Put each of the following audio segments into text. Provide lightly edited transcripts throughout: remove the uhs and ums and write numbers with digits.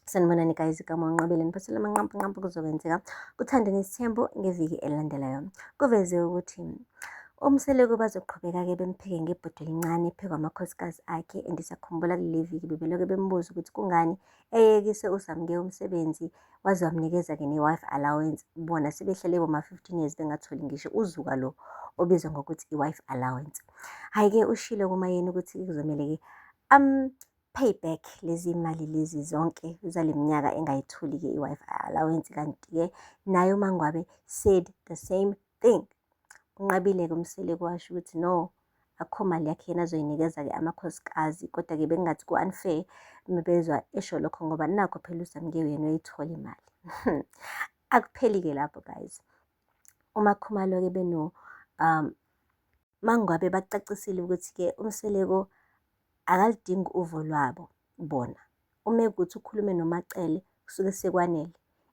Sanibonani guys, igama unqabile niphathele amanqampu kuzokwenzeka kuThandeni Sithembu ngeviki elilandelayo. Kuveze ukuthi umseleko bazoqhubeka-ke bempheke ngebhodwe elincane ephekwa amakhosikazi akhe, and siyakhumbula kule viki bebelokhu bembuza ukuthi kungani eyekise uSamke umsebenzi waze wamnikeza-ke ne-wife allowance. Bona sebehlele boma-15 years bengatholi ngisho uzuka lo obizwa ngokuthi i-wife allowance. Hhayi-ke ushilo kumayeni ukuthi kuzomele-ke payback lezi mali lezi zonke zale minyaka engayitholi-ke i-wife allowance. Kanti-ke naye uMangwabe said the same thing. Unqabile-ke umseleko washo ukuthi no, akho mali yakhe yena azoyinikeza-ke amakhosikazi, kodwa-ke bekungathi ku-unfair mebezwa esho lokho ngoba nakho phela uSamke yena uyayithola imali. Akupheli-ke lapho guys. UMakhumalo-ke beno Mangwabe bacacisile ukuthi-ke umseleko akalidingi uvo lwabo bona. Uma kuthi ukhulume noMacele kusuke sekwanele,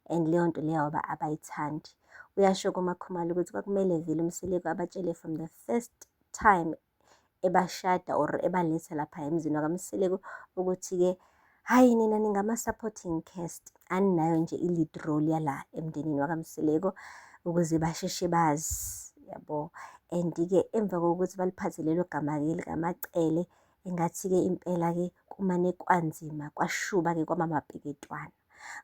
and leyo nto leyo abayithandi. Uyasho kuMakhumalo ukuthi kwakumele vele umseleko abatshele from the first time ebashada or ebaletha lapha emzini wakaMseleko ukuthi-ke hhayi nina ningama-supporting cast, aninayo nje i-lead role yala emndenini wakaMseleko ukuze basheshe bazi, yabo. And-ke emva kokuthi baliphathe lelo gama-ke likaMacele, engathi-ke impela-ke kumane kwanzima kwashuba-ke kwamamapiketwana,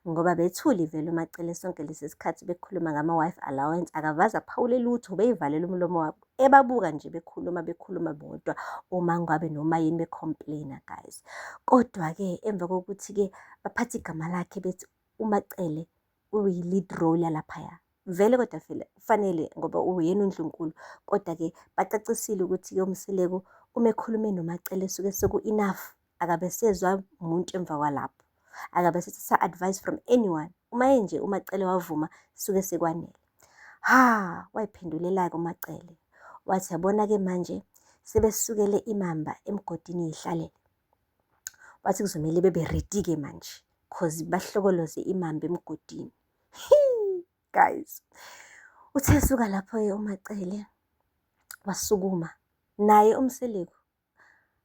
ngoba bethuli vele uMacele sonke lesi sikhathi bekhuluma ngama-wife allowance, akavaze aphawule lutho, beyivalele umlomo wabo, ebabuka nje bekhuluma bodwa oMangwabe nomayini becomplain-a guys. Kodwa-ke emva kokuthi-ke baphathe igama lakhe bethi uMacele uyi-lead role yalaphaya, vele kodwa vele kufanele ngoba uyena uNdlunkulu, kodwa-ke bacacisile ukuthi-ke umseleko uma ekhulume noMacele suke seku-enough, akabe sezwa umuntu emva kwalapho, akabe sethatha advice from anyone. Uma nje uMacele wavuma suke sekwanele. Wayiphendulela-ke uMacele wathi, yabona-ke manje sebesukele imamba emgodini yihlalele. Wathi kuzomele bebe ready-ke manje cause bahlokoloze imamba emgodini. Guys, uthe suka lapho-ke uMacele wasukuma naye umseleko,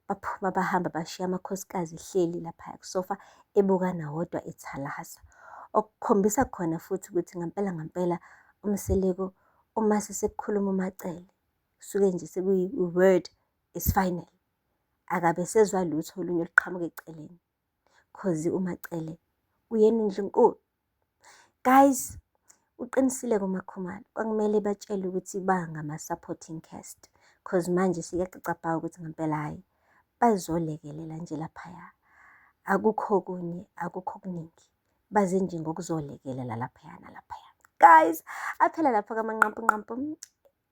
baphuma bahamba bashiya amakhosikazi hleli lapha kusofa ebukana wodwa ethalasa, okukhombisa khona futhi ukuthi ngampela umseleko uma sekukhuluma uMacele suke nje sekuyi-word is final, akabe sezwa lutho olunye oluqhamuka eceleni cause uMacele uyena uNdlunkulu. Guys, uqinisile-ke uMakhumalo, kwakumele batshele ukuthi bangama-supporting cast cause manje siyacacabha ukuthi ngempela hhayi bazolekelela nje laphaya, akukho okunye, akukho okuningi, baze nje ngokuzolekelela laphaya nalaphaya. Guys, aphela lapho-ke amanqampu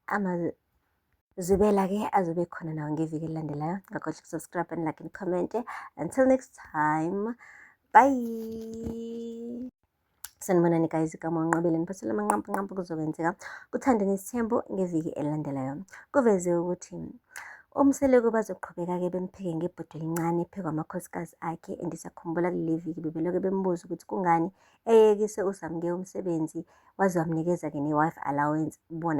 amazwibela-ke azobe khona nawo ngeviki elilandelayo. Ngakhohlwa ukusubscribe and like and comment. Until next time, bye. Sanibonani guys, igama unqabile niphathele amanqampu kuzokwenzeka kuThandeni Sithembu ngeviki elilandelayo. Kuveze ukuthi umseleko bazoqhubeka-ke bempheke ngebhodwe elincane ephekwa amakhosikazi akhe, and siyakhumbula kule viki bebelokhu bembuza ukuthi kungani eyekise uSamke umsebenzi waze wamnikeza-ke ne-wife allowance. Bona